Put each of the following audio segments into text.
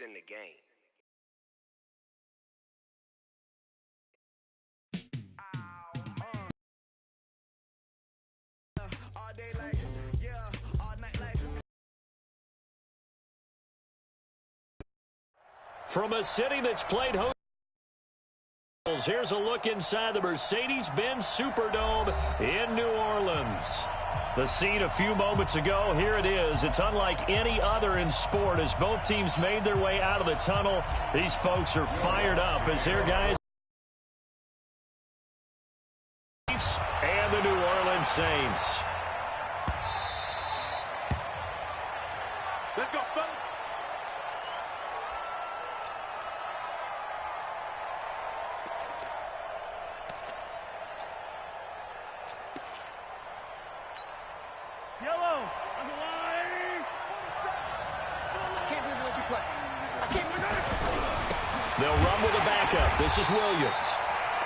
in the game. From a city that's played host, here's a look inside the Mercedes-Benz Superdome in New Orleans. The scene a few moments ago, here it is. It's unlike any other in sport as both teams made their way out of the tunnel. These folks are fired up as their guys and the New Orleans Saints. Let's go, fellas. Yellow, on the line. I can't believe they let you play. I can't believe it. They'll run with a backup. This is Williams.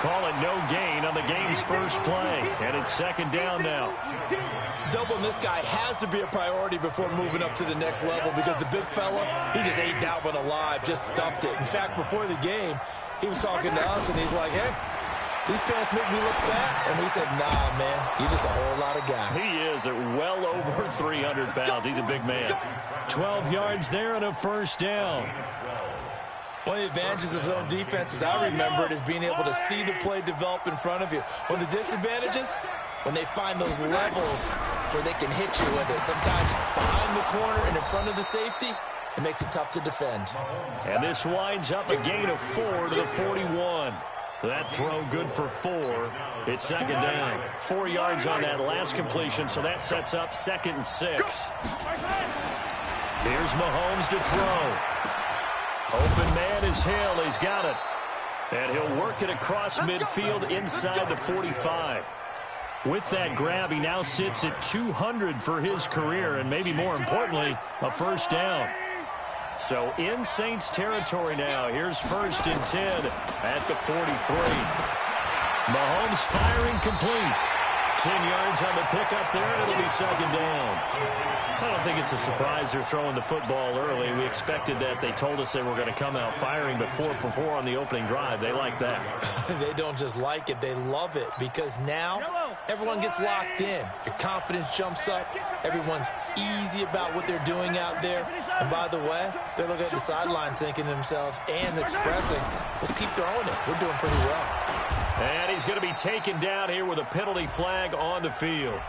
Call it no gain on the game's first play. And it's second down now. Doubling this guy has to be a priority before moving up to the next level because the big fella, he just ate that one alive, just stuffed it. In fact, before the game, he was talking to us, and he's like, hey, these pants make me look fat. And we said, nah, man, you're just a whole lot of guy. He is at well over 300 pounds. He's a big man. 12 yards there and a first down. One of the advantages of zone defense, as I remember it, is being able to see the play develop in front of you. One of the disadvantages, when they find those levels where they can hit you with it. Sometimes behind the corner and in front of the safety, it makes it tough to defend. And this winds up a gain of 4 to the 41. That throw good for 4. It's second down. 4 yards on that last completion, so that sets up 2nd and 6. Here's Mahomes to throw. Open man is Hill. He's got it. And he'll work it across midfield inside the 45. With that grab, he now sits at 200 for his career, and maybe more importantly, a first down. So in Saints territory now. Here's 1st and 10 at the 43. Mahomes firing complete. 10 yards on the pickup there, and it'll be second down. I don't think it's a surprise they're throwing the football early. We expected that. They told us they were going to come out firing, but 4 for 4 on the opening drive. They like that. They don't just like it, they love it, because now everyone gets locked in. Your confidence jumps up. Everyone's easy about what they're doing out there. And by the way, they're looking at the sideline thinking to themselves and expressing, let's keep throwing it. We're doing pretty well. And he's going to be taken down here with a penalty flag on the field.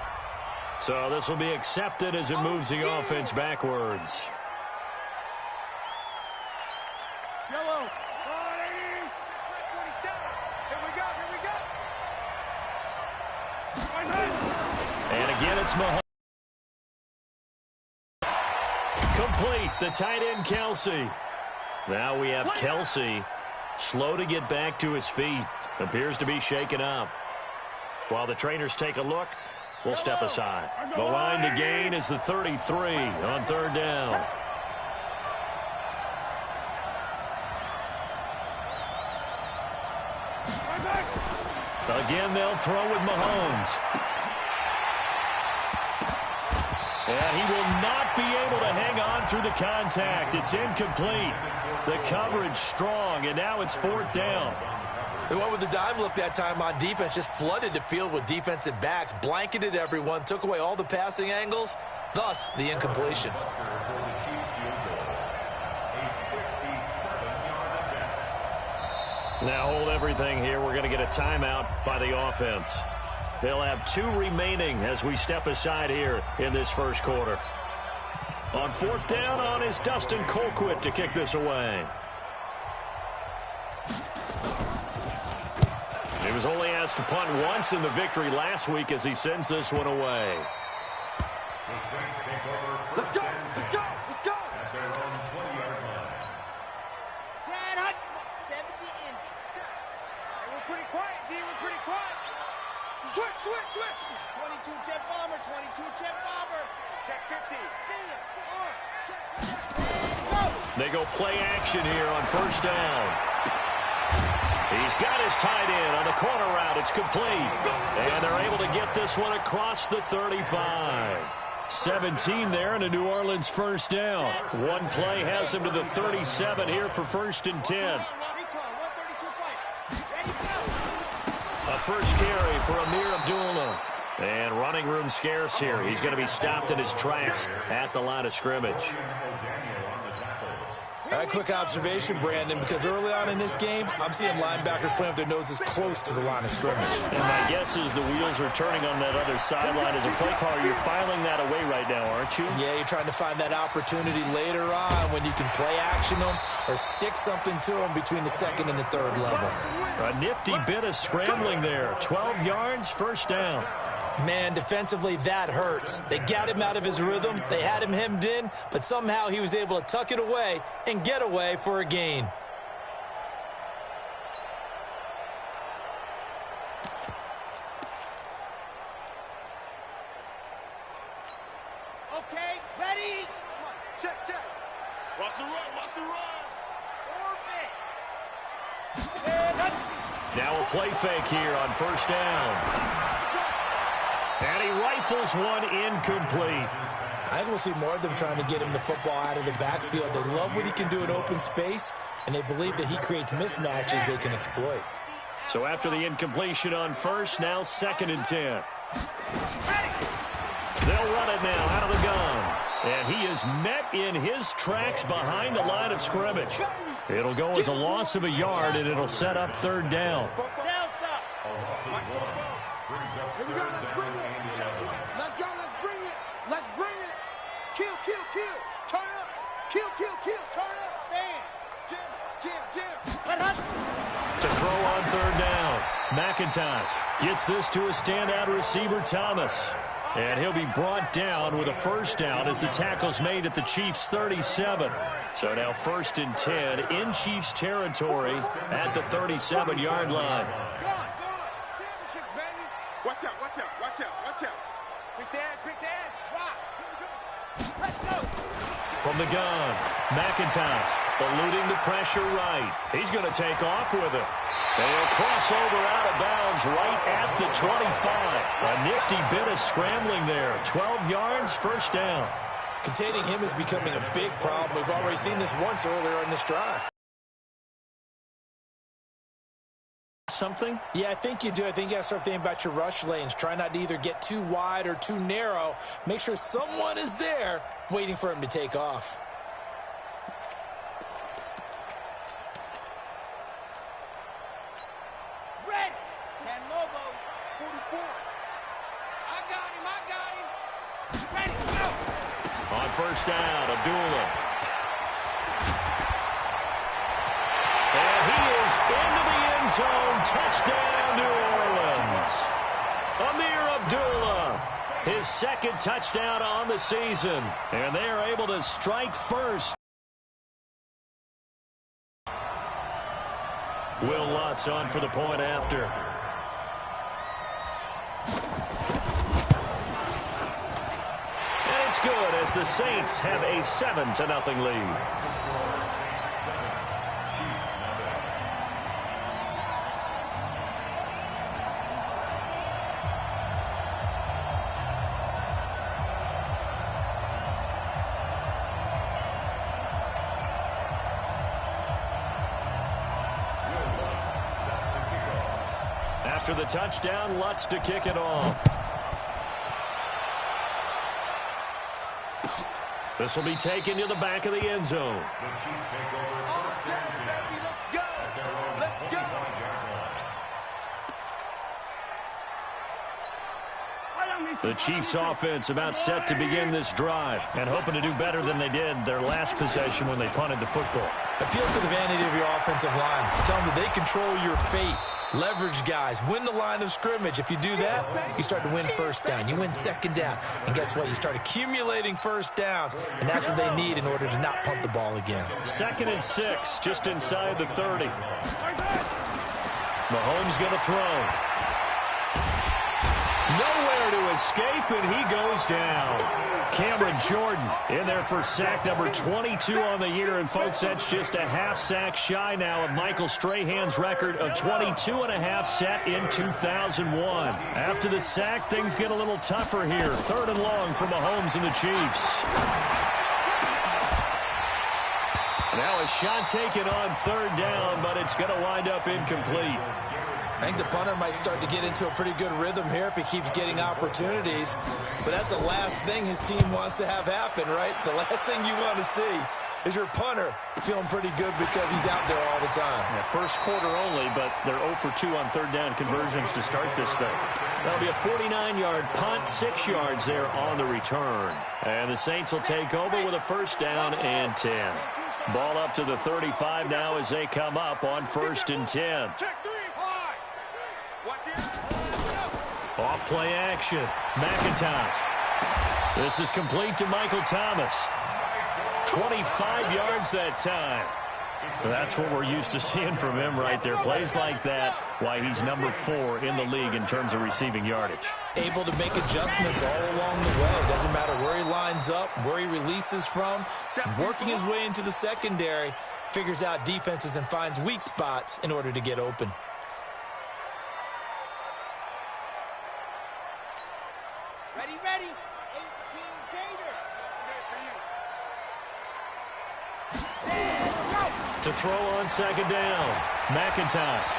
So this will be accepted as it moves the offense backwards. Yellow. Here we go. And again, it's Mahomes. Complete. The tight end, Kelsey. Now we have Kelsey slow to get back to his feet. Appears to be shaken up. While the trainers take a look, we'll step aside. The line to gain is the 33 on 3rd down. Again, they'll throw with Mahomes. And he will not be able to hang on through the contact. It's incomplete. The coverage strong, and now it's 4th down. They went with the dime look that time on defense, just flooded the field with defensive backs, blanketed everyone, took away all the passing angles, thus the incompletion. Now hold everything here. We're going to get a timeout by the offense. They'll have 2 remaining as we step aside here in this first quarter. On 4th down on is Dustin Colquitt to kick this away. He was only asked to punt once in the victory last week as he sends this one away. Let's go. At their own 20-yard line. 70 in. We're pretty quiet, D. We're pretty quiet. Switch. 22 jet bomber. Check 50. See it. Check. Go. They go play action here on 1st down. He's got his tight end on the corner route. It's complete. And they're able to get this one across the 35. 17 there and a New Orleans first down. One play has him to the 37 here for 1st and 10. A first carry for Amir Abdullah. And running room scarce here. He's going to be stopped in his tracks at the line of scrimmage. A quick observation, Brandon, because early on in this game, I'm seeing linebackers playing with their noses close to the line of scrimmage. And my guess is the wheels are turning on that other sideline. As a play caller, you're filing that away right now, aren't you? Yeah, you're trying to find that opportunity later on when you can play action them or stick something to them between the 2nd and the 3rd level. A nifty bit of scrambling there. 12 yards, first down. Man, defensively, that hurts. They got him out of his rhythm. They had him hemmed in, but somehow he was able to tuck it away and get away for a gain. Okay, ready? Check, check. Watch the run, watch the run. Orbit. Now a play fake here on first down. And he rifles one incomplete. I think we'll see more of them trying to get him the football out of the backfield. They love what he can do in open space, and they believe that he creates mismatches they can exploit. So after the incompletion on first, now 2nd and 10. They'll run it now out of the gun. And he is met in his tracks behind the line of scrimmage. It'll go as a loss of a yard, and it'll set up 3rd down. Here we go, let's bring it. Let's go, let's bring it. Let's bring it. Kill, kill, kill. Turn up. Kill, kill, kill. Turn up. Bam. Jim. To throw on 3rd down. McIntosh gets this to a standout receiver, Thomas. And he'll be brought down with a first down as the tackle's made at the Chiefs' 37. So now 1st and 10 in Chiefs territory at the 37-yard line. Watch out, watch out, watch out, watch out. Quick the edge, rock. Let's go. From the gun, McIntosh eluding the pressure right. He's going to take off with it. They'll cross over out of bounds right at the 25. A nifty bit of scrambling there. 12 yards, first down. Containing him is becoming a big problem. We've already seen this once earlier in this drive. Something? Yeah, I think you do. I think you got to start thinking about your rush lanes. Try not to either get too wide or too narrow. Make sure someone is there waiting for him to take off. Red. Can Lobo. 44. I got him. Ready, go. On first down, Abdullah. And he is into the end zone. Touchdown, New Orleans. Amir Abdullah, his 2nd touchdown on the season. And they are able to strike first. Will Lutz on for the point after. And it's good as the Saints have a 7-0 lead. After the touchdown, Lutz to kick it off. This will be taken to the back of the end zone. The Chiefs offense about set to begin this drive and hoping to do better than they did their last possession when they punted the football. Appeal to the vanity of your offensive line. Tell them that they control your fate. Leverage guys. Win the line of scrimmage. If you do that, you start to win first down. You win 2nd down. And guess what? You start accumulating first downs. And that's what they need in order to not punt the ball again. 2nd and 6, just inside the 30. Mahomes going to throw. Nowhere to escape, and he goes goes down. Cameron Jordan in there for sack number 22 on the year. And, folks, that's just a half sack shy now of Michael Strahan's record of 22.5 set in 2001. After the sack, things get a little tougher here. 3rd and long for Mahomes and the Chiefs. Now a shot taken on 3rd down, but it's going to wind up incomplete. I think the punter might start to get into a pretty good rhythm here if he keeps getting opportunities. But that's the last thing his team wants to have happen, right? The last thing you want to see is your punter feeling pretty good because he's out there all the time. Yeah, first quarter only, but they're 0 for 2 on 3rd down conversions to start this thing. That'll be a 49-yard punt, 6 yards there on the return. And the Saints will take over with a 1st down and 10. Ball up to the 35 now as they come up on 1st and 10. Off play action. McIntosh. This is complete to Michael Thomas. 25 yards that time. That's what we're used to seeing from him right there. Plays like that, why he's number 4 in the league in terms of receiving yardage. Able to make adjustments all along the way. Doesn't matter where he lines up, where he releases from. Working his way into the secondary, figures out defenses and finds weak spots in order to get open. Ready, ready. 18 Gator. To throw on 2nd down. McIntosh.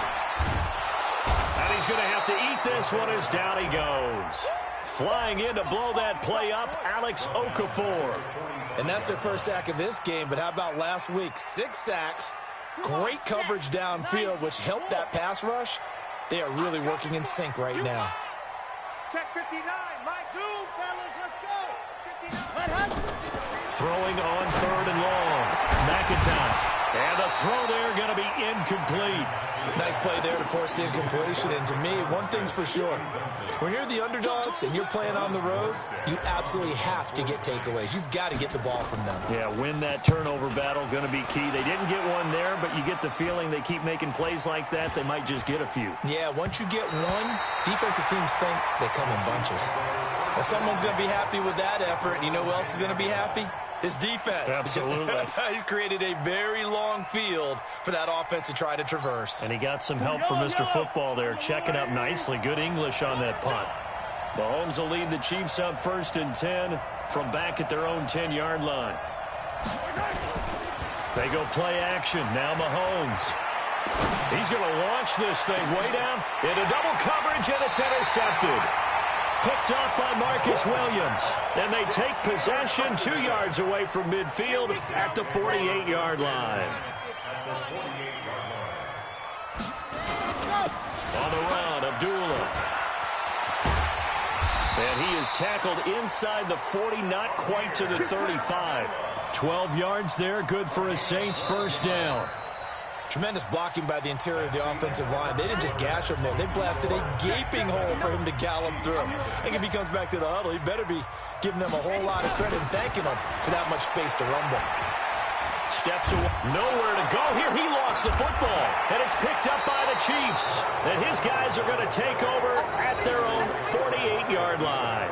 And he's going to have to eat this one as down he goes. Flying in to blow that play up, Alex Okafor. And that's their first sack of this game, but how about last week? 6 sacks, great coverage downfield, which helped that pass rush. They are really working in sync right now. Check 59. My zoom, fellas. Let's go. 59. Let Hudson. Throwing on 3rd and long. McIntosh. And the throw there going to be incomplete. Nice play there to force the incompletion. And to me, one thing's for sure. When you're the underdogs and you're playing on the road, you absolutely have to get takeaways. You've got to get the ball from them. Yeah, win that turnover battle, going to be key. They didn't get one there, but you get the feeling they keep making plays like that, they might just get a few. Yeah, once you get one, defensive teams think they come in bunches. Well, someone's going to be happy with that effort, and you know who else is going to be happy? His defense. Absolutely. He's created a very long field for that offense to try to traverse. And he got some help from Mr. Football there, checking up nicely. Good English on that punt. Mahomes will lead the Chiefs up 1st and 10 from back at their own 10-yard line. They go play action. Now Mahomes. He's going to launch this thing way down into double coverage, and it's intercepted. Picked off by Marcus Williams. And they take possession 2 yards away from midfield at the 48-yard line. On the run, Abdullah. And he is tackled inside the 40, not quite to the 35. 12 yards there, good for a Saints 1st down. Tremendous blocking by the interior of the offensive line. They didn't just gash him there. They blasted a gaping hole for him to gallop through. I think if he comes back to the huddle, he better be giving them a whole lot of credit and thanking them for that much space to rumble. Steps away. Nowhere to go here. He lost the football. And it's picked up by the Chiefs. And his guys are going to take over at their own 48-yard line.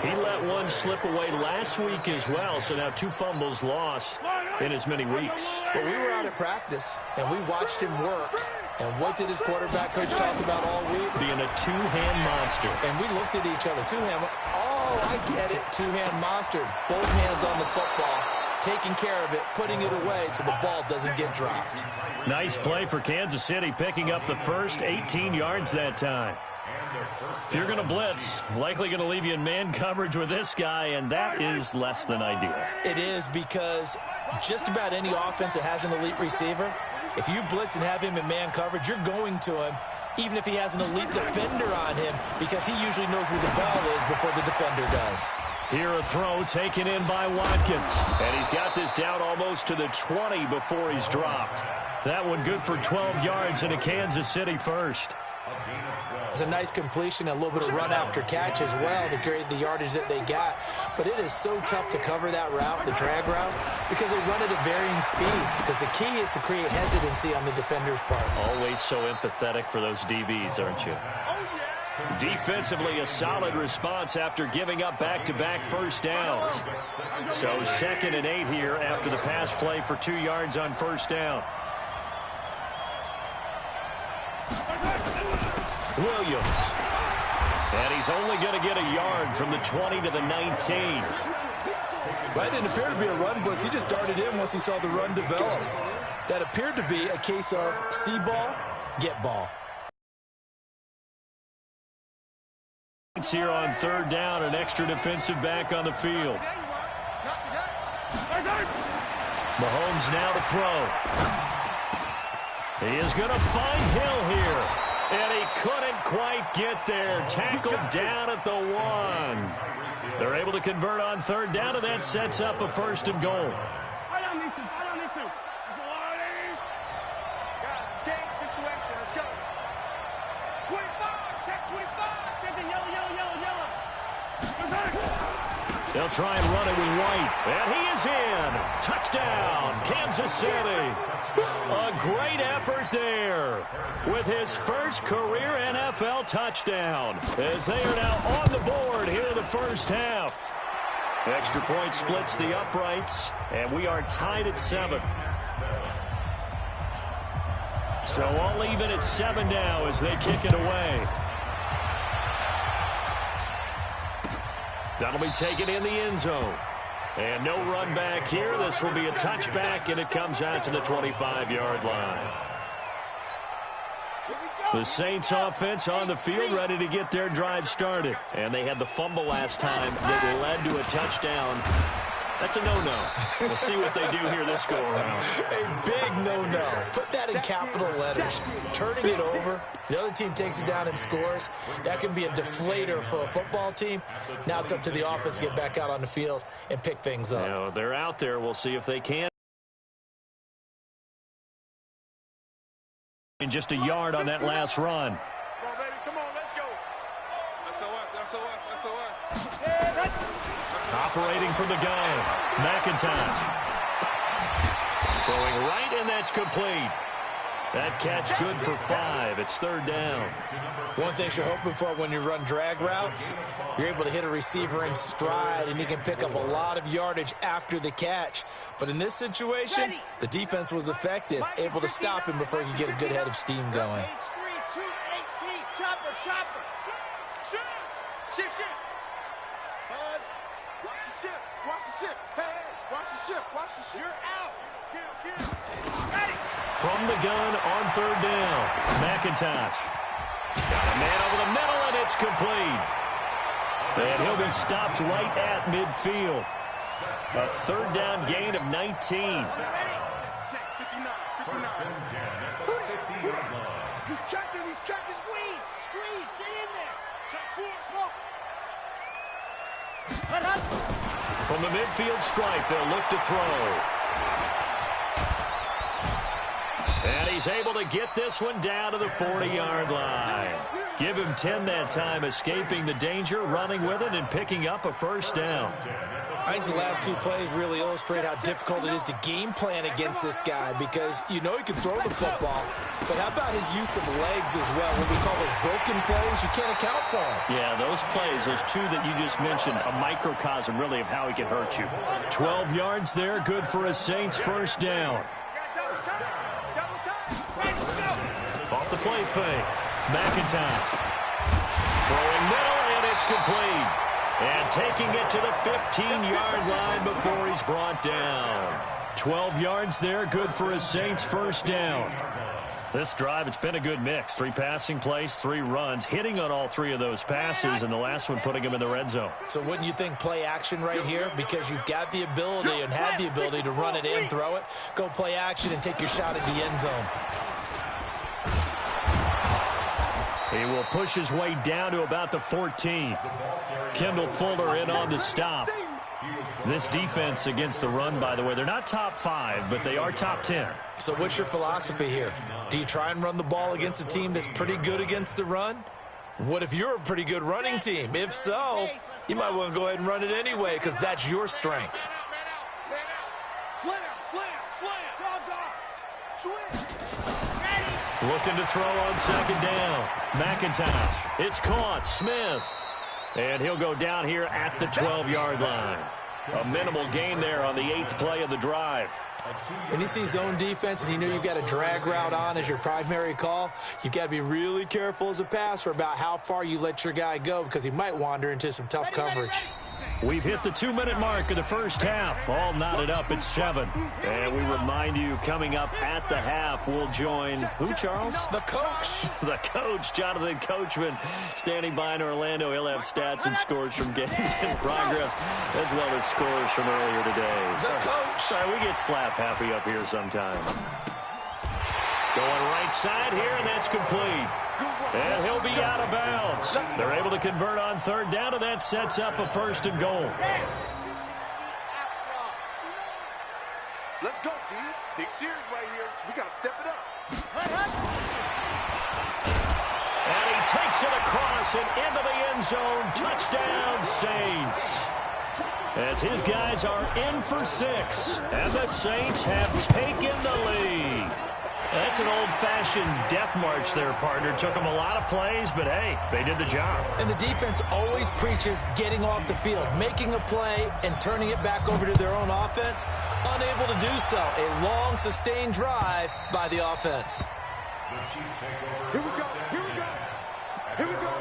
He let one slip away last week as well, so now 2 fumbles lost in as many weeks. Well, we were out at practice, and we watched him work. And what did his quarterback coach talk about all week? Being a 2-hand monster. And we looked at each other. 2-hand. Oh, I get it. 2-hand monster. Both hands on the football, taking care of it, putting it away so the ball doesn't get dropped. Nice play for Kansas City, picking up the first 18 yards that time. If you're going to blitz, likely going to leave you in man coverage with this guy, and that is less than ideal. It is, because just about any offense that has an elite receiver, if you blitz and have him in man coverage, you're going to him, even if he has an elite defender on him, because he usually knows where the ball is before the defender does. Here a throw taken in by Watkins, and he's got this down almost to the 20 before he's dropped. That one good for 12 yards and a Kansas City 1st. It's a nice completion, a little bit of run after catch as well to create the yardage that they got. But it is so tough to cover that route, the drag route, because they run it at varying speeds. Because the key is to create hesitancy on the defender's part. Always so empathetic for those DBs, aren't you? Oh, yeah. Defensively, a solid response after giving up back-to-back first downs. So 2nd and 8 here after the pass play for 2 yards on first down. Williams. And he's only going to get a yard from the 20 to the 19. That didn't appear to be a run blitz. He just darted in once he saw the run develop. That appeared to be a case of see ball, get ball. It's here on 3rd down, an extra defensive back on the field. Mahomes now to throw. He is going to find Hill here. And he couldn't quite get there. Tackled down at the 1. They're able to convert on 3rd down, and that sets up a 1st and goal. Guys, it's game situation. Let's go. 25. Check 25. Check the yellow. They'll try and run it with White. And he is in. Touchdown, Kansas City. A great effort there with his first career NFL touchdown as they are now on the board here in the first half. Extra point splits the uprights, and we are tied at 7. So all even at 7 now as they kick it away. That'll be taken in the end zone. And no run back here. This will be a touchback, and it comes out to the 25-yard line. The Saints offense on the field ready to get their drive started. And they had the fumble last time that led to a touchdown. That's a no-no. We'll see what they do here this go-around. A big no-no. Put that in capital letters. Turning it over, the other team takes it down and scores. That can be a deflator for a football team. Now it's up to the offense to get back out on the field and pick things up. Now, they're out there. We'll see if they can. And just a yard on that last run. Come on, baby. Come on, let's go. SOS. Operating from the gun, McIntosh. Throwing right, and that's complete. That catch good for 5. It's 3rd down. One thing you're hoping for when you run drag routes, you're able to hit a receiver in stride, and he can pick up a lot of yardage after the catch. But in this situation, the defense was effective, able to stop him before he could get a good head of steam going. Chopper. Shit. Buzz. Watch the ship. Hey, watch the ship. You're out. Kill. Ready. From the gun on 3rd down, McIntosh. Got a man over the middle, and it's complete. And he'll be stopped right at midfield. A 3rd down gain of 19. Ready. Check 59. He's checking. Squeeze. Get in there. Check 4. Smoke. From the midfield stripe, they'll look to throw. And he's able to get this one down to the 40-yard line. Give him 10 that time, escaping the danger, running with it, and picking up a 1st down. I think the last 2 plays really illustrate how difficult it is to game plan against this guy because you know he can throw the football, but how about his use of legs as well? What we call those broken plays, you can't account for them. Yeah, those plays, those 2 that you just mentioned, a microcosm really of how he can hurt you. 12 yards there, good for a Saints 1st down. Off the play fake, McIntosh. Throwing middle, and it's complete. And taking it to the 15-yard line before he's brought down. 12 yards there, good for a Saints 1st down. This drive, it's been a good mix. 3 passing plays, 3 runs, hitting on all 3 of those passes, and the last one putting him in the red zone. So wouldn't you think play action right here? Because you've got the ability and had the ability to run it in, throw it, go play action, and take your shot at the end zone. He will push his way down to about the 14. Kendall Fuller in on the stop. This defense against the run, by the way, they're not top 5, but they are top 10. So what's your philosophy here? Do you try and run the ball against a team that's pretty good against the run? What if you're a pretty good running team? If so, you might want to go ahead and run it anyway because that's your strength. Slam. Dog. Swing. Ready. Looking to throw on second down. McIntosh. It's caught. Smith. And he'll go down here at the 12-yard line. A minimal gain there on the 8th play of the drive. When you see zone defense and you know you've got a drag route on as your primary call, you've got to be really careful as a passer about how far you let your guy go because he might wander into some tough coverage. We've hit the 2-minute mark of the first half. All knotted up at 7. And we remind you, coming up at the half, we'll join who, Charles? The coach. The coach, Jonathan Coachman, standing by in Orlando. He'll have stats and scores from games in progress, as well as scores from earlier today. The coach. Sorry, we get slap happy up here sometimes. Going right side here, and that's complete. And he'll be out of bounds. They're able to convert on third down, and that sets up a first and goal. Let's go, D. Big series right here. We got to step it up. And he takes it across and into the end zone. Touchdown, Saints. As his guys are in for 6. And the Saints have taken the lead. That's an old-fashioned death march there, partner. Took them a lot of plays, but, hey, they did the job. And the defense always preaches getting off the field, making a play, and turning it back over to their own offense. Unable to do so. A long, sustained drive by the offense. Here we go. Here we go. Here we go.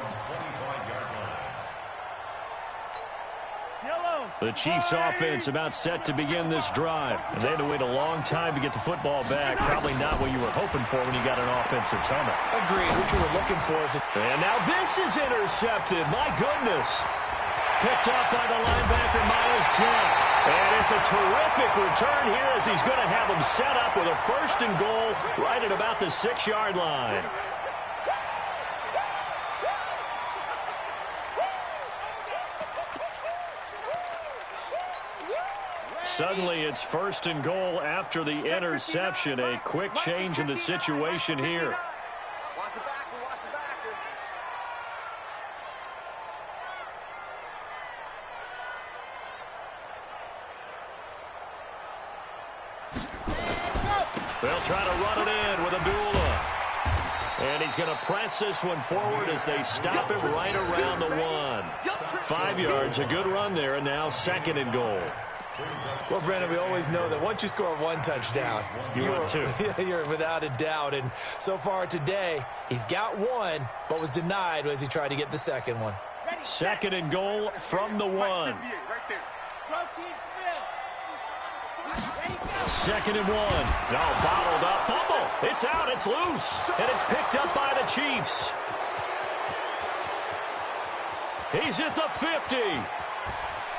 The Chiefs' offense about set to begin this drive. And they had to wait a long time to get the football back. Probably not what you were hoping for when you got an offense that's humming. Agreed. What you were looking for is And now this is intercepted. My goodness. Picked up by the linebacker, Miles Jack. And it's a terrific return here as he's going to have them set up with a first and goal right at about the 6-yard line. Suddenly, it's first and goal after the interception. A quick change in the situation here. Watch the backer, watch the backer. They'll try to run it in with Abdullah. And he's going to press this one forward as they stop him right around the 1. 5 yards, a good run there, and now second and goal. Well, Brandon, we always know that once you score 1 touchdown, you're 2. You're without a doubt. And so far today, he's got 1, but was denied as he tried to get the second one. Second and goal from the 1. Second and 1. Now bottled up. Fumble. It's out. It's loose. And it's picked up by the Chiefs. He's at the 50.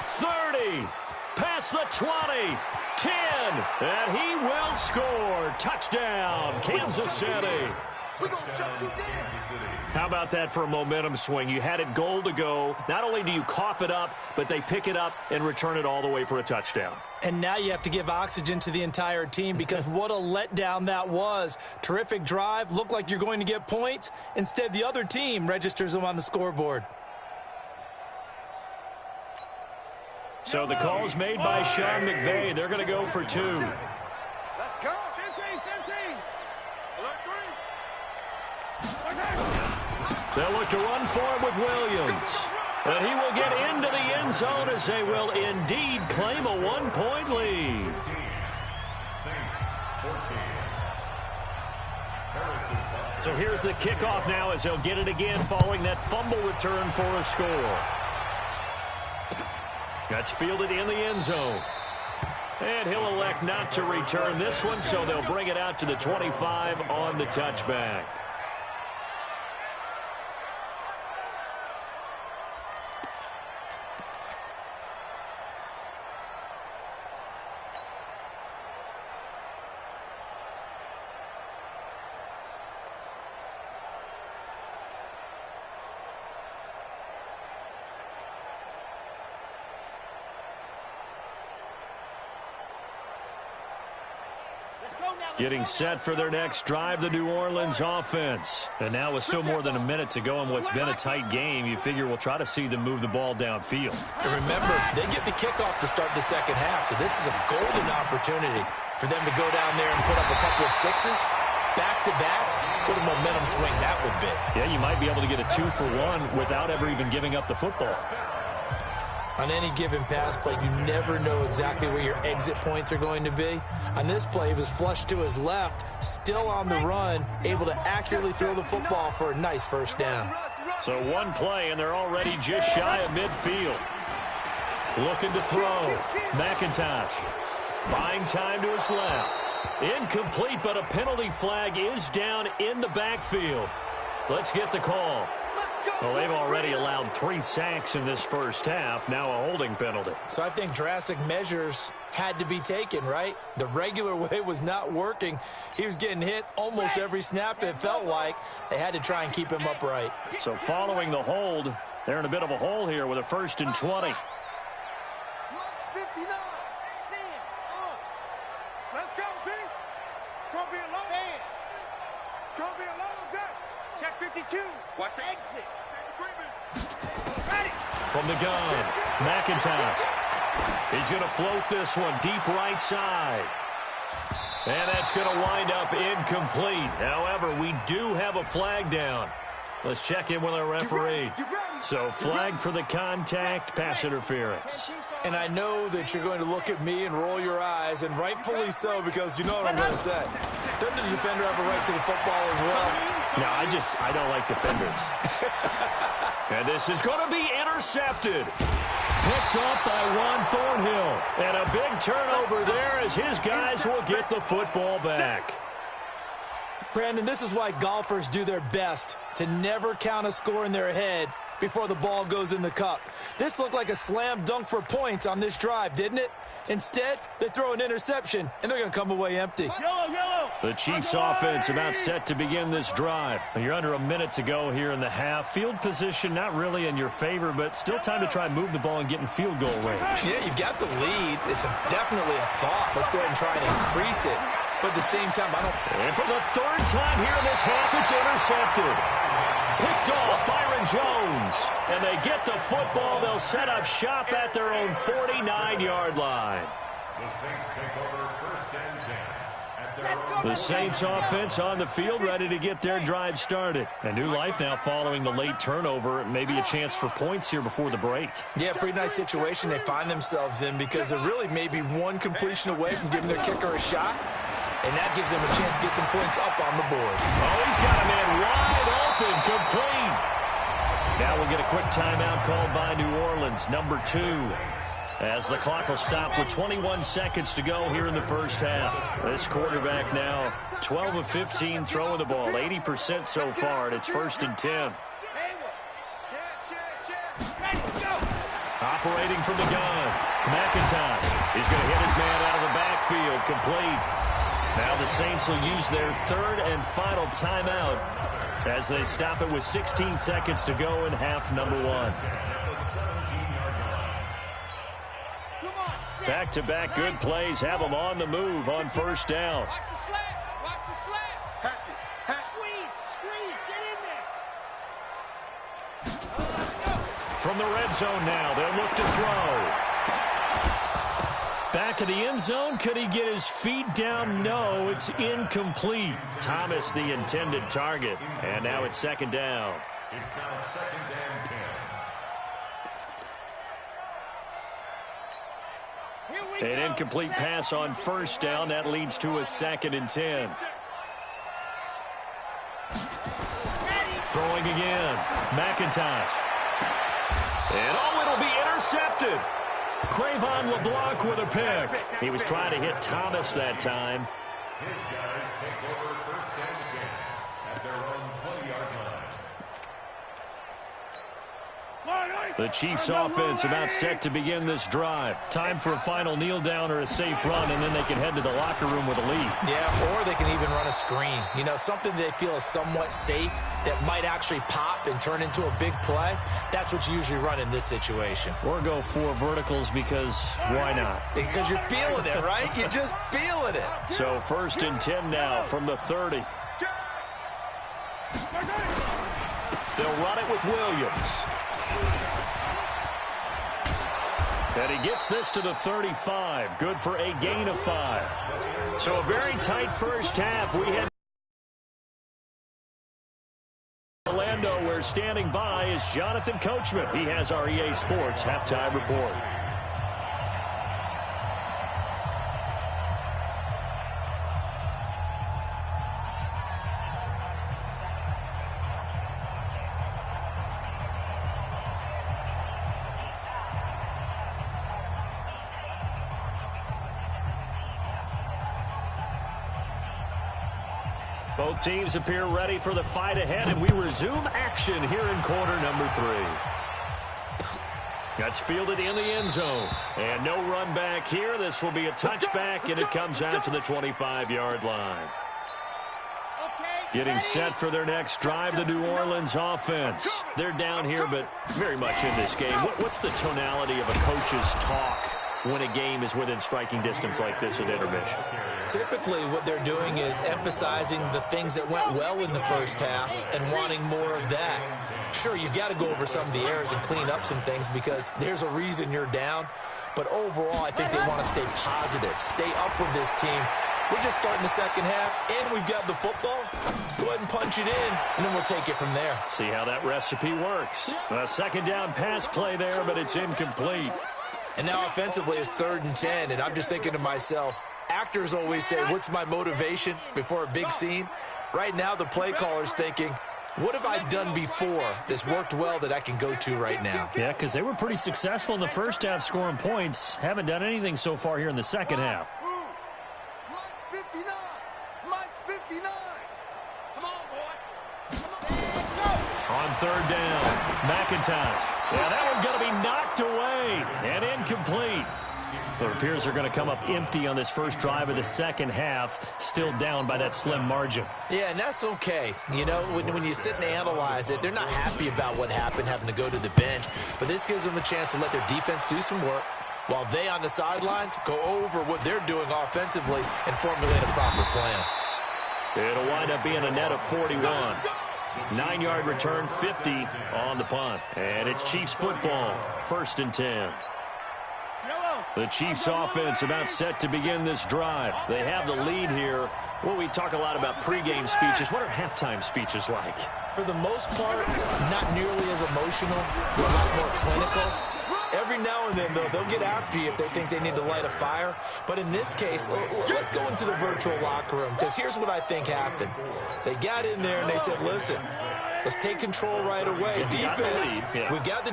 30. Past the 20, 10, and he will score. Touchdown, Kansas City. We're going to shut you down. How about that for a momentum swing? You had it goal to go. Not only do you cough it up, but they pick it up and return it all the way for a touchdown. And now you have to give oxygen to the entire team because what a letdown that was. Terrific drive. Looked like you're going to get points. Instead, the other team registers them on the scoreboard. So the call's made by Sean McVay. They're going to go for 2. Let's go. 15. They'll look to run for him with Williams. And he will get into the end zone as they will indeed claim a 1-point lead. So here's the kickoff now as they'll get it again following that fumble return for a score. That's fielded in the end zone. And he'll elect not to return this one, so they'll bring it out to the 25 on the touchback. Getting set for their next drive, the New Orleans offense. And now with still more than a minute to go in what's been a tight game, you figure we'll try to see them move the ball downfield. And remember, they get the kickoff to start the second half, so this is a golden opportunity for them to go down there and put up a couple of 6s back-to-back What a momentum swing that would be. Yeah, you might be able to get a 2-for-1 without ever even giving up the football. On any given pass play, you never know exactly where your exit points are going to be. On this play, he was flushed to his left, still on the run, able to accurately throw the football for a nice first down. So one play, and they're already just shy of midfield. Looking to throw. McIntosh buying time to his left. Incomplete, but a penalty flag is down in the backfield. Let's get the call. Well, they've already allowed 3 sacks in this first half, now a holding penalty. So I think drastic measures had to be taken, right? The regular way was not working. He was getting hit almost every snap, it felt like. They had to try and keep him upright. So following the hold, they're in a bit of a hole here with a 1st and 20. 59. Let's go, D. It's going to be a long day. It's going to be a long day. Check 52. Watch the exit. Ready. From the gun, McIntosh. He's going to float this one deep right side. And that's going to wind up incomplete. However, we do have a flag down. Let's check in with our referee. So flag for the contact, pass interference. And I know that you're going to look at me and roll your eyes, and rightfully so, because you know what I'm going to say. Doesn't the defender have a right to the football as well? No, I don't like defenders. And this is going to be intercepted. Picked up by Juan Thornhill. And a big turnover there as his guys will get the football back. Brandon, this is why golfers do their best to never count a score in their head before the ball goes in the cup. This looked like a slam dunk for points on this drive, didn't it? Instead, they throw an interception, and they're going to come away empty. Yellow. The Chiefs offense about set to begin this drive. You're under a minute to go here in the half. Field position not really in your favor, but still time to try and move the ball and get in field goal range. Yeah, you've got the lead. It's definitely a thought. Let's go ahead and try and increase it. But at the same time, And for the 3rd time here in this half, it's intercepted. Picked off Byron Jones. And they get the football. They'll set up shop at their own 49-yard line. The Saints take over 1st and 10. The Saints offense on the field, ready to get their drive started. A new life now following the late turnover. Maybe a chance for points here before the break. Yeah, pretty nice situation they find themselves in, because they're really maybe one completion away from giving their kicker a shot. And that gives them a chance to get some points up on the board. Oh, he's got a man wide open, complete. Now we'll get a quick timeout called by New Orleans, number 2. As the clock will stop with 21 seconds to go here in the first half. This quarterback now 12 of 15 throwing the ball, 80% so far, and it's 1st and 10. Operating from the gun, McIntosh. He's going to hit his man out of the backfield, complete. Now the Saints will use their 3rd and final timeout as they stop it with 16 seconds to go in half number 1. Back-to-back good plays have them on the move on 1st down. Watch the slap. Watch the slap. Squeeze. Get in there. From the red zone now, they'll look to throw. Back of the end zone, could he get his feet down? No, it's incomplete. Thomas, the intended target. And now it's 2nd down. It's now 2nd and 10. An incomplete pass on 1st down. That leads to a 2nd and 10. Throwing again. McIntosh. And it'll be intercepted. Cravon LeBlanc with a pick. He was trying to hit Thomas that time. His guys take over 1st and 10 at their own 20-yard line. The Chiefs offense about set to begin this drive. Time for a final kneel down or a safe run, and then they can head to the locker room with a lead. Yeah, or they can even run a screen. You know, something they feel is somewhat safe that might actually pop and turn into a big play. That's what you usually run in this situation. Or go 4 verticals because why not? Because you're feeling it, right? You're just feeling it. So 1st and 10 now from the 30. They'll run it with Williams. And he gets this to the 35. Good for a gain of 5. So a very tight first half. We had standing by is Jonathan Coachman. He has our EA Sports halftime report. Both teams appear ready for the fight ahead, and we resume action here in quarter number 3. That's fielded in the end zone. And no run back here. This will be a touchback, and it comes out to the 25-yard line. Getting set for their next drive, the New Orleans offense. They're down here, but very much in this game. What's the tonality of a coach's talk when a game is within striking distance like this at intermission? Typically, what they're doing is emphasizing the things that went well in the first half and wanting more of that. Sure, you've got to go over some of the errors and clean up some things because there's a reason you're down. But overall, I think they want to stay positive, stay up with this team. We're just starting the second half, and we've got the football. Let's go ahead and punch it in, and then we'll take it from there. See how that recipe works. A second down pass play there, but it's incomplete. And now offensively, it's 3rd and 10, and I'm just thinking to myself, actors always say, what's my motivation before a big scene? Right now, the play caller's thinking, what have I done before that's worked well that I can go to right now? Yeah, because they were pretty successful in the first half scoring points. Haven't done anything so far here in the second half. Mine's 59. Mine's 59. Come on, boy. Come on. On 3rd down, McIntosh. Yeah, that one's going to be knocked away and incomplete. It appears they're going to come up empty on this first drive of the second half, still down by that slim margin. Yeah, and that's okay. You know, when you sit and analyze it, they're not happy about what happened, having to go to the bench. But this gives them a chance to let their defense do some work while they on the sidelines go over what they're doing offensively and formulate a proper plan. It'll wind up being a net of 41. 9-yard return, 50 on the punt. And it's Chiefs football, 1st and 10. The Chiefs offense about set to begin this drive. They have the lead here. Well, we talk a lot about pregame speeches. What are halftime speeches like? For the most part, not nearly as emotional. They're a lot more clinical. Every now and then, though, they'll get after you if they think they need to light a fire. But in this case, let's go into the virtual locker room, because here's what I think happened. They got in there and they said, listen, let's take control right away. Defense, we've got the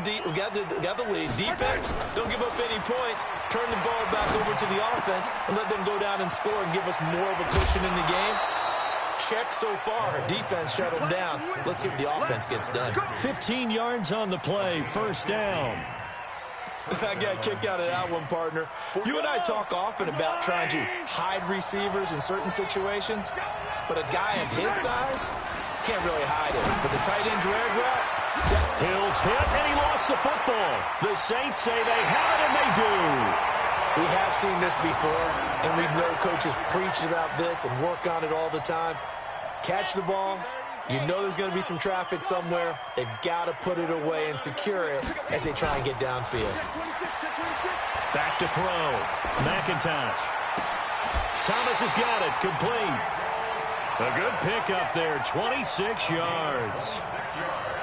lead. Defense, don't give up any points. Turn the ball back over to the offense and let them go down and score and give us more of a cushion in the game. Check so far. Defense shut them down. Let's see if the offense gets done. 15 yards on the play, 1st down. I got a kick out of that one, partner. You and I talk often about trying to hide receivers in certain situations, but a guy of his size can't really hide it. But the tight end drag route, Hill's hit, and he lost the football. The Saints say they have it, and they do. We have seen this before, and we know coaches preach about this and work on it all the time. Catch the ball. You know there's going to be some traffic somewhere. They've got to put it away and secure it as they try and get downfield. Back to throw. McIntosh. Thomas has got it. Complete. A good pickup there. 26 yards.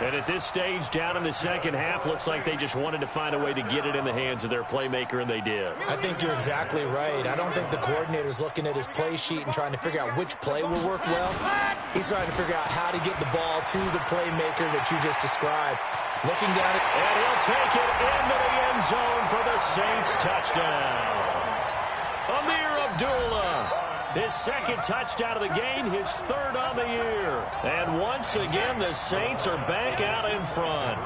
And at this stage, down in the second half, looks like they just wanted to find a way to get it in the hands of their playmaker, and they did. I think you're exactly right. I don't think the coordinator's looking at his play sheet and trying to figure out which play will work well. He's trying to figure out how to get the ball to the playmaker that you just described. Looking down it. And he'll take it into the end zone for the Saints touchdown. Amir Abdullah. His 2nd touchdown of the game, his 3rd on the year. And once again, the Saints are back out in front.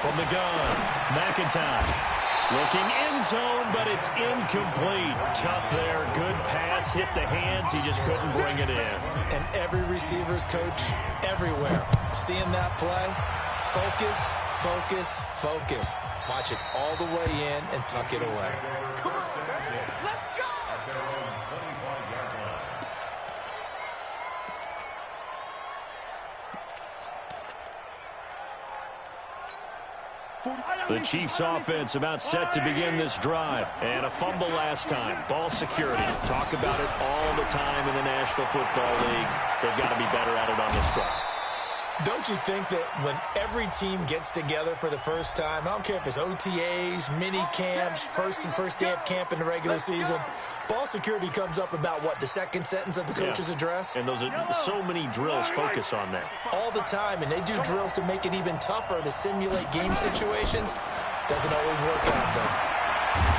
From the gun, McIntosh. Looking end zone, but it's incomplete. Tough there. Good pass. Hit the hands. He just couldn't bring it in. And every receiver's coach everywhere. Seeing that play, focus, focus, focus. Watch it all the way in and tuck it away. Come on, let's go! The Chiefs offense about set to begin this drive. And a fumble last time. Ball security. Talk about it all the time in the National Football League. They've got to be better at it on this drive. Don't you think that when every team gets together for the first time, I don't care if it's OTAs, mini camps, first day of camp in the regular season, ball security comes up about, what, the second sentence of the coach's address? And those are so many drills focus on that. All the time, and they do drills to make it even tougher to simulate game situations. Doesn't always work out, though.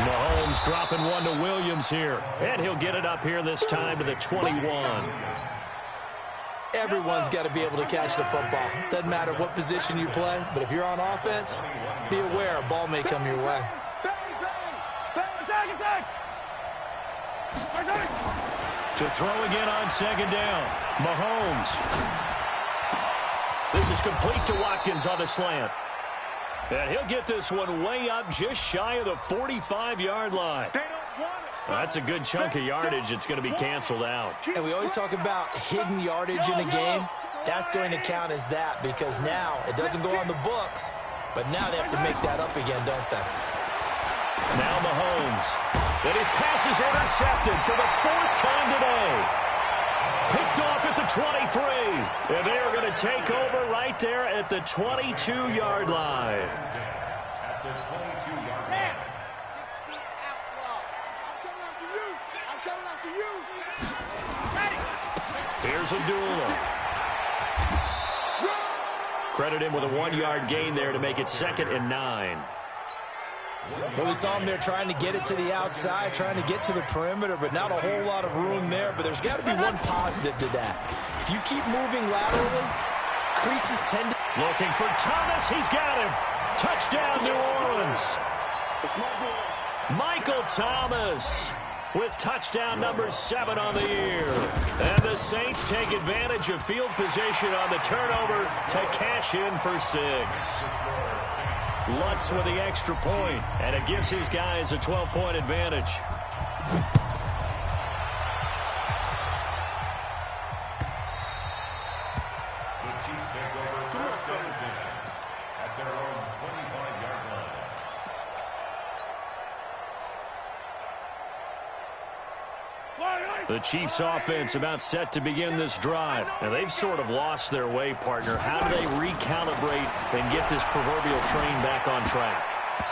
Mahomes dropping one to Williams here. And he'll get it up here this time to the 21. Everyone's got to be able to catch the football. Doesn't matter what position you play, but if you're on offense, be aware a ball may come your way. To throw again on second down. Mahomes. This is complete to Watkins on the slant. And he'll get this one way up just shy of the 45-yard line. That's a good chunk of yardage. It's going to be canceled out. And we always talk about hidden yardage in a game. That's going to count as that because now it doesn't go on the books, but now they have to make that up again, don't they? Now Mahomes. And his pass is intercepted for the fourth time today. Picked off at the 23. And they are going to take over right there at the 22-yard line. At the 22-yard line. Here's Abdullah. Credit him with a 1-yard gain there to make it 2nd and 9. Well, we saw him there trying to get it to the outside, trying to get to the perimeter, but not a whole lot of room there. But there's got to be one positive to that. If you keep moving laterally, creases tend to... Looking for Thomas. He's got him. Touchdown, New Orleans. Michael Thomas with touchdown number 7 on the year. And the Saints take advantage of field position on the turnover to cash in for 6. Lutz with the extra point, and it gives his guys a 12-point advantage. The Chiefs take over first and 10 at their own 25-yard line. The Chiefs offense about set to begin this drive. And they've sort of lost their way, partner. How do they recalibrate and get this proverbial train back on track?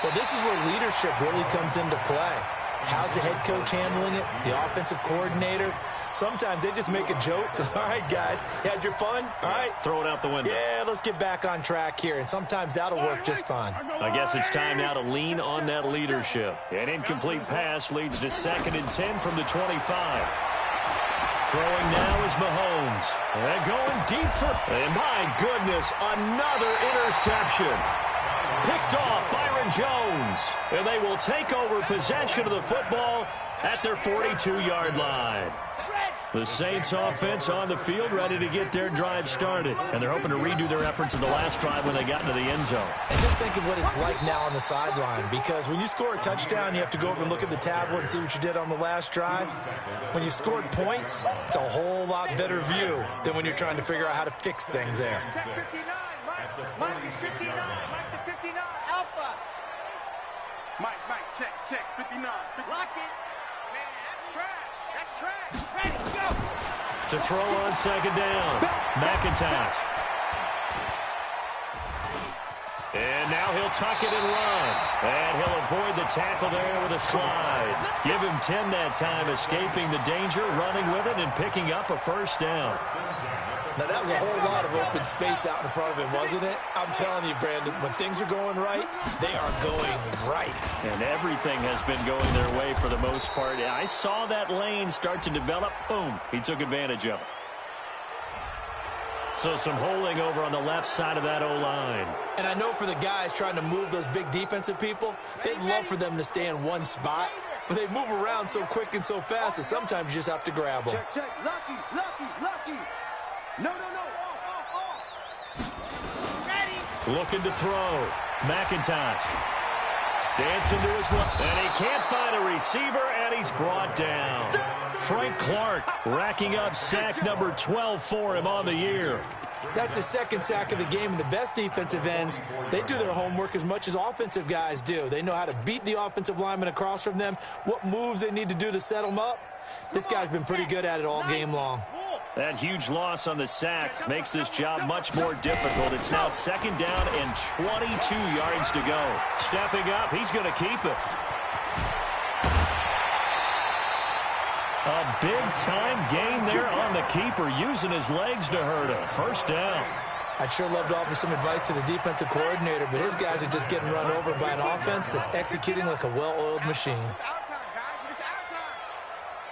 Well, this is where leadership really comes into play. How's the head coach handling it? The offensive coordinator? Sometimes they just make a joke. All right, guys, you had your fun? All right. Throw it out the window. Yeah, let's get back on track here. And sometimes that'll work just fine. I guess it's time now to lean on that leadership. An incomplete pass leads to 2nd and 10 from the 25. Throwing now is Mahomes. And going deep for... And my goodness, another interception. Picked off Byron Jones. And they will take over possession of the football at their 42-yard line. The Saints offense on the field ready to get their drive started. And they're hoping to redo their efforts in the last drive when they got into the end zone. And just think of what it's like now on the sideline, because when you score a touchdown, you have to go over and look at the tablet and see what you did on the last drive. When you scored points, it's a whole lot better view than when you're trying to figure out how to fix things there. Check 59, Mike the 59, Mike the 59, Alpha. Mike, check, 59. Lock it. Man, that's trash. That's trash. Ready, go. To throw on 2nd down, McIntosh. And now he'll tuck it and run. And he'll avoid the tackle there with a slide. Give him 10 that time, escaping the danger, running with it, and picking up a 1st down. Now, that was a whole lot of open space out in front of him, wasn't it? I'm telling you, Brandon, when things are going right, they are going right. And everything has been going their way for the most part. I saw that lane start to develop. Boom. He took advantage of it. So some holding over on the left side of that O-line. And I know for the guys trying to move those big defensive people, they'd love for them to stay in one spot, but they move around so quick and so fast that sometimes you just have to grab them. Check. Lucky. No. Ready. Looking to throw. McIntosh. Dancing to his left. And he can't find a receiver, and he's brought down. Frank Clark racking up sack number 12 for him on the year. That's his second sack of the game, and the best defensive ends, they do their homework as much as offensive guys do. They know how to beat the offensive lineman across from them, what moves they need to do to set them up. This guy's been pretty good at it all game long. That huge loss on the sack makes this job much more difficult. It's now 2nd down and 22 yards to go. Stepping up, he's going to keep it. A big-time gain there on the keeper, using his legs to hurt him. 1st down. I'd sure love to offer some advice to the defensive coordinator, but his guys are just getting run over by an offense that's executing like a well-oiled machine. It's our time, guys. It's our time.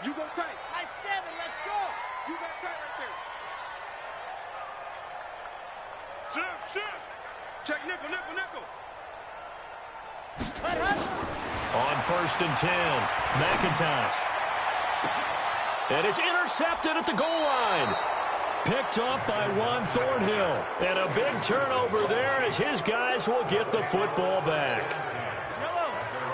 You go tight. Nice 7. Let's go. You got tight right there. Shift. Check nickel. On 1st and 10, McIntosh. And it's intercepted at the goal line. Picked off by Juan Thornhill. And a big turnover there as his guys will get the football back.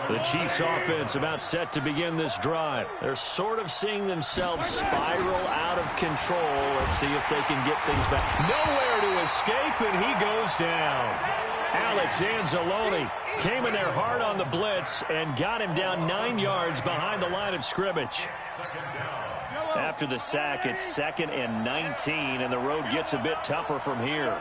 The Chiefs offense about set to begin this drive. They're sort of seeing themselves spiral out of control. Let's see if they can get things back. Nowhere to escape, and he goes down. Alex Anzalone came in there hard on the blitz and got him down 9 yards behind the line of scrimmage. After the sack, it's 2nd and 19, and the road gets a bit tougher from here.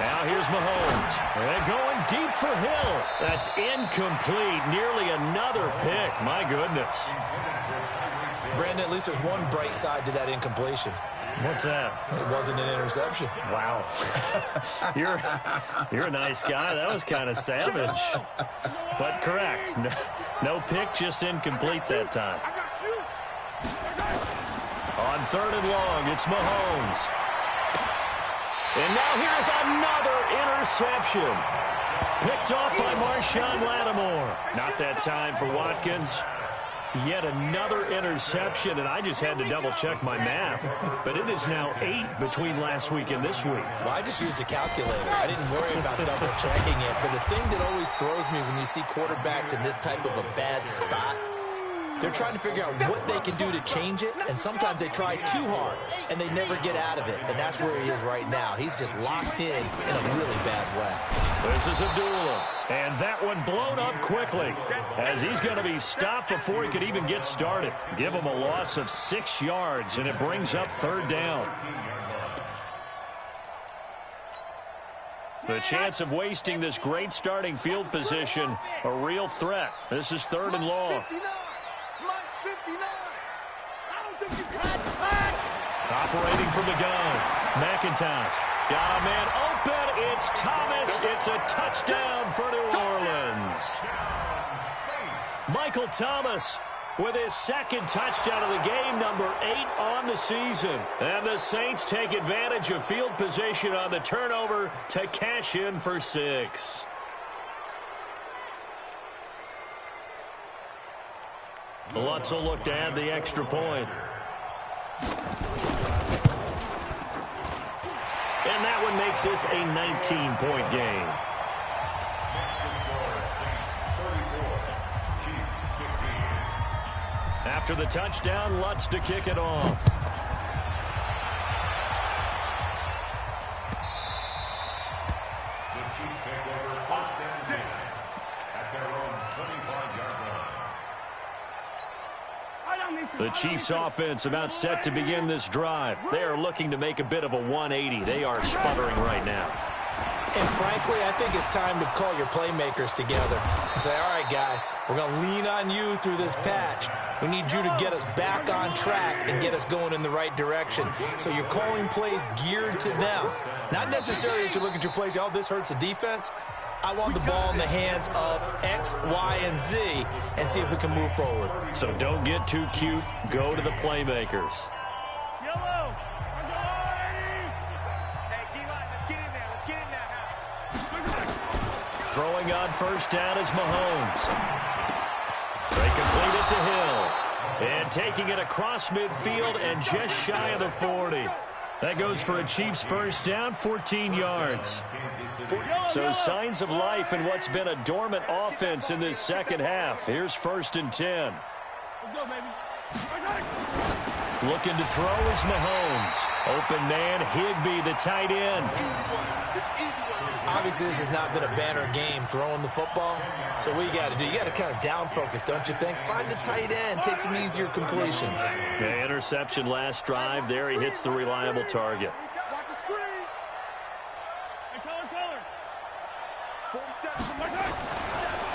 Now here's Mahomes. They're going deep for Hill. That's incomplete. Nearly another pick. My goodness. Brandon, at least there's one bright side to that incompletion. What's that? It wasn't an interception. Wow. You're a nice guy. That was kind of savage. But correct. No pick, just incomplete that time. On 3rd and long, it's Mahomes. And now here's another interception. Picked off by Marshawn Lattimore. Not that time for Watkins. Yet another interception, and I just had to double-check my math. But it is now 8 between last week and this week. Well, I just used a calculator. I didn't worry about double-checking it. But the thing that always throws me when you see quarterbacks in this type of a bad spot, they're trying to figure out what they can do to change it, and sometimes they try too hard, and they never get out of it. And that's where he is right now. He's just locked in a really bad way. This is Abdullah, and that one blown up quickly as he's going to be stopped before he could even get started. Give him a loss of 6 yards, and it brings up 3rd down. The chance of wasting this great starting field position, a real threat. This is 3rd and long. Operating from the gun, McIntosh got a man open. It's Thomas. It's a touchdown for New Orleans. Michael Thomas with his 2nd touchdown of the game, number 8 on the season. And the Saints take advantage of field position on the turnover to cash in for 6. Lutz will look to add the extra point. And that one makes this a 19-point game. After the touchdown, Lutz to kick it off. The Chiefs take over 1st and 10 at their own 25-yard line. The Chiefs offense about set to begin this drive. They are looking to make a bit of a 180. They are sputtering right now. And frankly, I think it's time to call your playmakers together and say, all right, guys, we're going to lean on you through this patch. We need you to get us back on track and get us going in the right direction. So you're calling plays geared to them. Not necessarily that you look at your plays, oh, this hurts the defense. I want the ball in the hands of X, Y, and Z and see if we can move forward. So don't get too cute. Go to the playmakers. Yellow. Hey, D-line, let's get in there. Let's get in there now. Throwing on 1st down is Mahomes. They complete it to Hill. And taking it across midfield and just shy of the 40. That goes for a Chiefs first down, 14 yards. So signs of life in what's been a dormant offense in this second half. Here's 1st and 10. Let's go, baby. Looking to throw is Mahomes. Open man, Higbee, the tight end. Obviously, this has not been a banner game throwing the football. So what you got to do, you got to kind of down focus, don't you think? Find the tight end, take some easier completions. Yeah, interception last drive. There he hits the reliable target. Watch the screen. Hey, color. 47.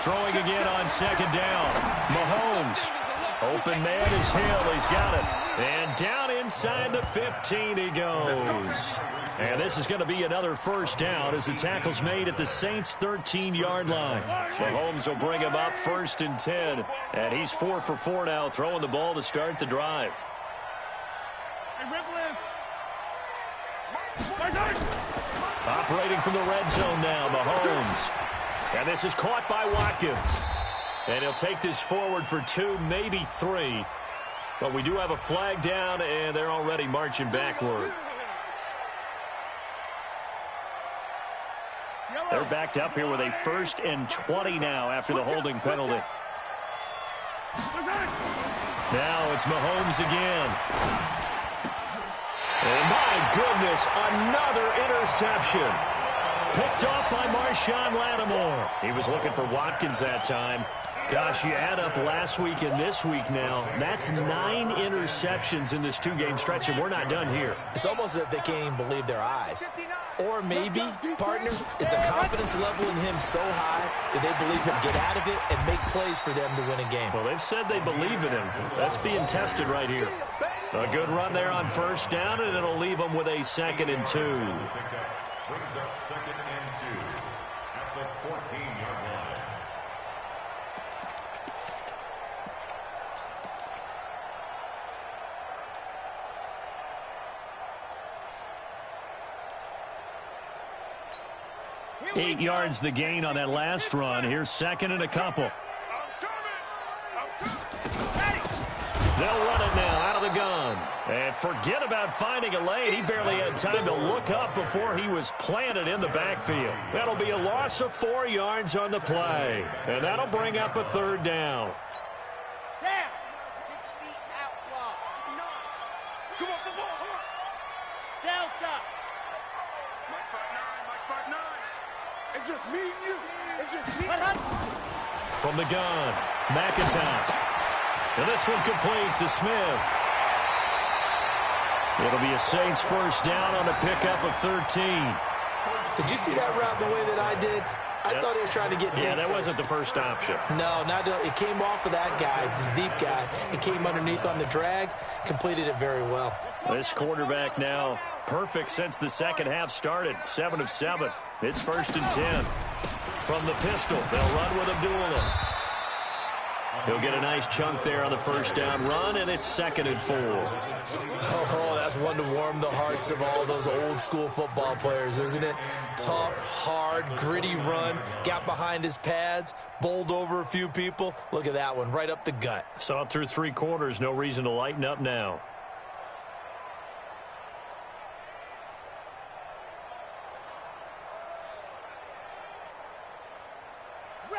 Throwing again on 2nd down. Mahomes. Open man is Hill. He's got it. And down inside the 15 he goes. And this is going to be another first down as the tackle's made at the Saints' 13-yard line. Mahomes will bring him up 1st and 10. And he's 4 for 4 now, throwing the ball to start the drive. Hey, Operating from the red zone now, Mahomes. And this is caught by Watkins. And he'll take this forward for 2, maybe 3. But we do have a flag down, and they're already marching backward. They're backed up here with a 1st and 20 now after the holding penalty. Now it's Mahomes again. And my goodness, another interception. Picked off by Marshawn Lattimore. He was looking for Watkins that time. Gosh, you add up last week and this week now. That's 9 interceptions in this 2-game stretch, and we're not done here. It's almost as if they can't even believe their eyes. Or maybe, partner, is the confidence level in him so high that they believe he'll get out of it and make plays for them to win a game. Well, they've said they believe in him. That's being tested right here. A good run there on 1st down, and it'll leave them with a 2nd and 2. Brings up 2nd and 2 at the 14-yard line. Eight yards the gain on that last run. Here's 2nd and a couple. They'll run it now out of the gun. And forget about finding a lane. He barely had time to look up before he was planted in the backfield. That'll be a loss of 4 yards on the play. And that'll bring up a 3rd down. Down. 60 out block. Come on, come on. Delta. Mike Part 9. It's just me and you. It's just me. From the gun, McIntosh. And this one complete to Smith. It'll be a Saints first down on a pickup of 13. Did you see that route the way that I did? I thought he was trying to get deep. Yeah, that first. wasn't the first option. No, it came off of that guy, the deep guy. It came underneath on the drag, completed it very well. This quarterback now perfect since the second half started. 7 of 7. It's 1st and 10. From the pistol, they'll run with Abdullah. He'll get a nice chunk there on the first down run, and it's 2nd and 4. Oh, that's one to warm the hearts of all those old school football players, isn't it? Tough, hard, gritty run, got behind his pads, bowled over a few people. Look at that one, right up the gut. Saw it through 3 quarters, no reason to lighten up now.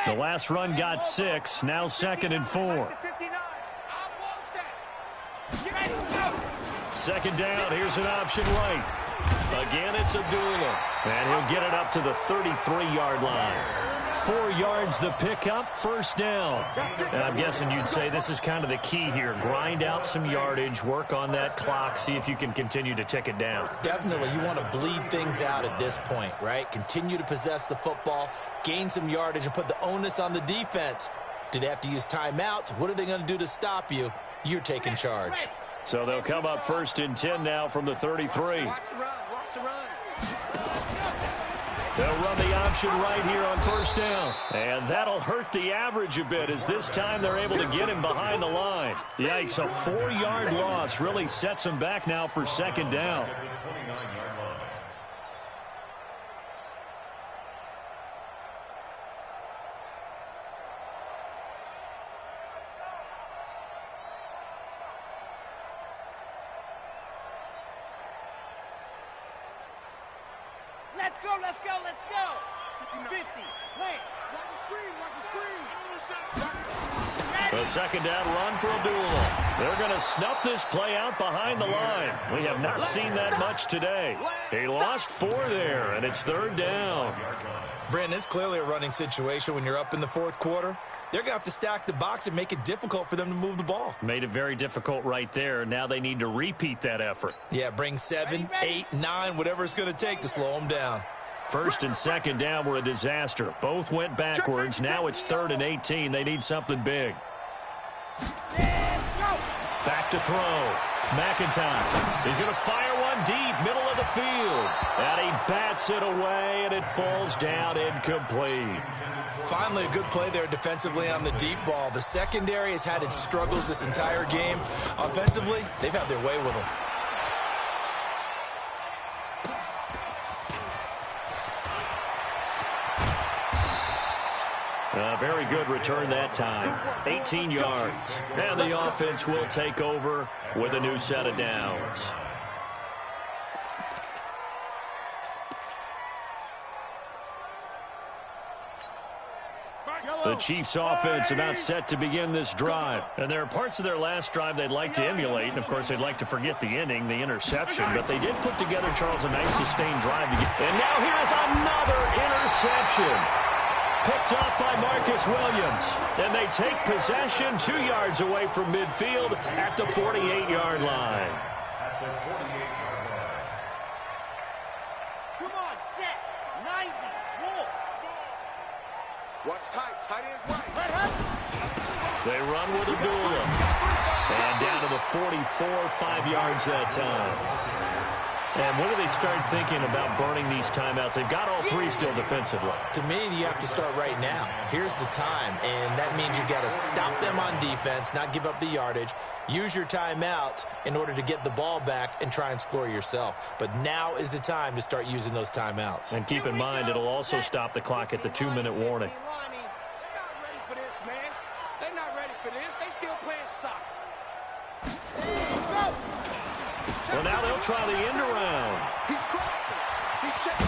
The last run got 6, now 2nd and 4. 2nd down, here's an option right. Again, it's Abdullah. And he'll get it up to the 33-yard line. 4 yards the pickup, first down. And I'm guessing you'd say this is kind of the key here. Grind out some yardage, work on that clock, see if you can continue to tick it down. Definitely, you want to bleed things out at this point, right? Continue to possess the football, gain some yardage, and put the onus on the defense. Do they have to use timeouts? What are they going to do to stop you? You're taking charge. So they'll come up 1st and 10 now from the 33. Watch the run. They'll run the option right here on first down. And that'll hurt the average a bit as this time they're able to get him behind the line. Yikes, a 4-yard loss really sets him back now for 2nd down. Let's go, let's go, let's go. 50, plant. Watch the screen, watch the screen. A second down run for Abdullah. They're going to snuff this play out behind the line. We have not seen that much today. He lost 4 there, and it's third down. Brandon, it's clearly a running situation when you're up in the fourth quarter. They're going to have to stack the box and make it difficult for them to move the ball. Made it very difficult right there. Now they need to repeat that effort. Yeah, bring 7, 8, 9, whatever it's going to take to slow them down. First and second down were a disaster. Both went backwards. Now it's 3rd and 18. They need something big. Back to throw. McIntyre. He's going to fire one deep, middle of the field. And he bats it away, and it falls down incomplete. Finally, a good play there defensively on the deep ball. The secondary has had its struggles this entire game. Offensively, they've had their way with them. Very good return that time. 18 yards. And the offense will take over with a new set of downs. The Chiefs' offense about set to begin this drive. And there are parts of their last drive they'd like to emulate. And, of course, they'd like to forget the ending, the interception. But they did put together, Charles, a nice sustained drive. And now here's another interception. Picked up by Marcus Williams. And they take possession 2 yards away from midfield at the 48-yard line. At the 48-yard line. Come on, set. 90, roll. Watch tight. Tight ends right. Let her. They run with Abdullah. And down to the 44, 5 yards that time. And when do they start thinking about burning these timeouts? They've got all 3 still defensively. To me, you have to start right now. Here's the time, and that means you've got to stop them on defense, not give up the yardage, use your timeouts in order to get the ball back and try and score yourself. But now is the time to start using those timeouts. And keep in mind, it'll also stop the clock at the 2-minute warning. They're not ready for this, man. They're not ready for this. They still playing soccer. Go. Well, now they'll try the end around. He's crossing. He's checking.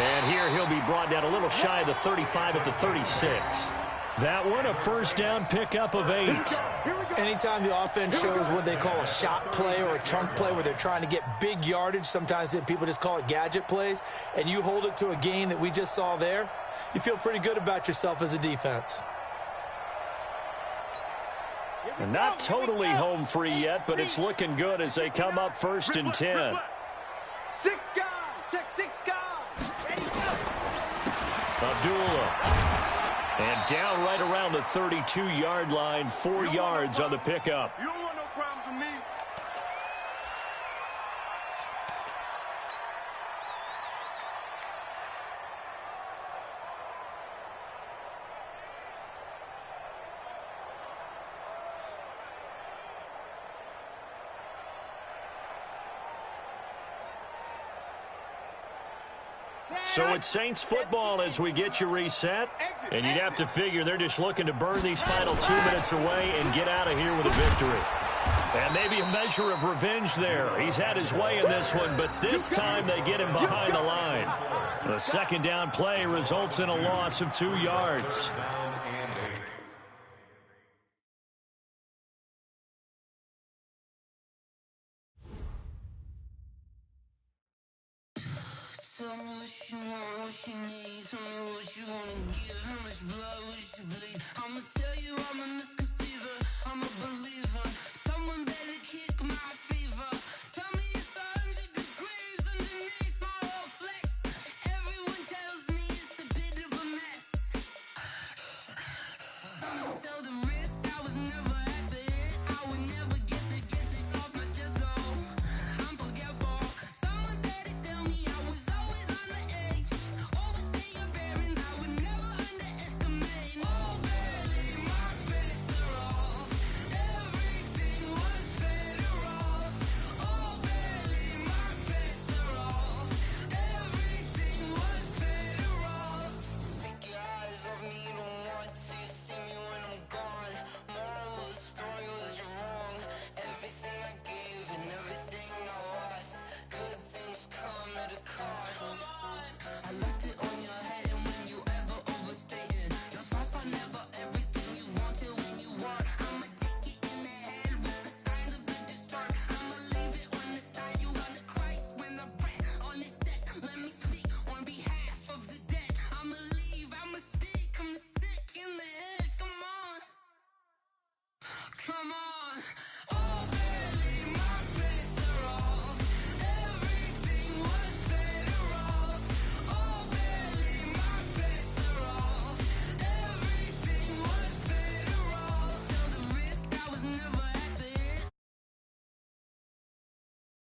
And here he'll be brought down a little shy of the 35 at the 36. That one, a first down pickup of 8. Anytime the offense shows what they call a shot play or a chunk play where they're trying to get big yardage, sometimes people just call it gadget plays, and you hold it to a gain that we just saw there, you feel pretty good about yourself as a defense. And not totally home free yet, but it's looking good as they come up 1st and 10. 6 guys. Check 6 guys. Ready, go. Abdullah. And down right around the 32-yard line, 4 yards on the pickup. You don't want no problems with me. So it's Saints football as we get you reset. And you'd have to figure they're just looking to burn these final 2 minutes away and get out of here with a victory. And maybe a measure of revenge there. He's had his way in this one, but this time they get him behind the line. The second down play results in a loss of 2 yards. Tell me what you want, what you need. Tell me what you wanna give. How much blood would you bleed? I'ma tell you I'm a misconceiver. I'm a believer.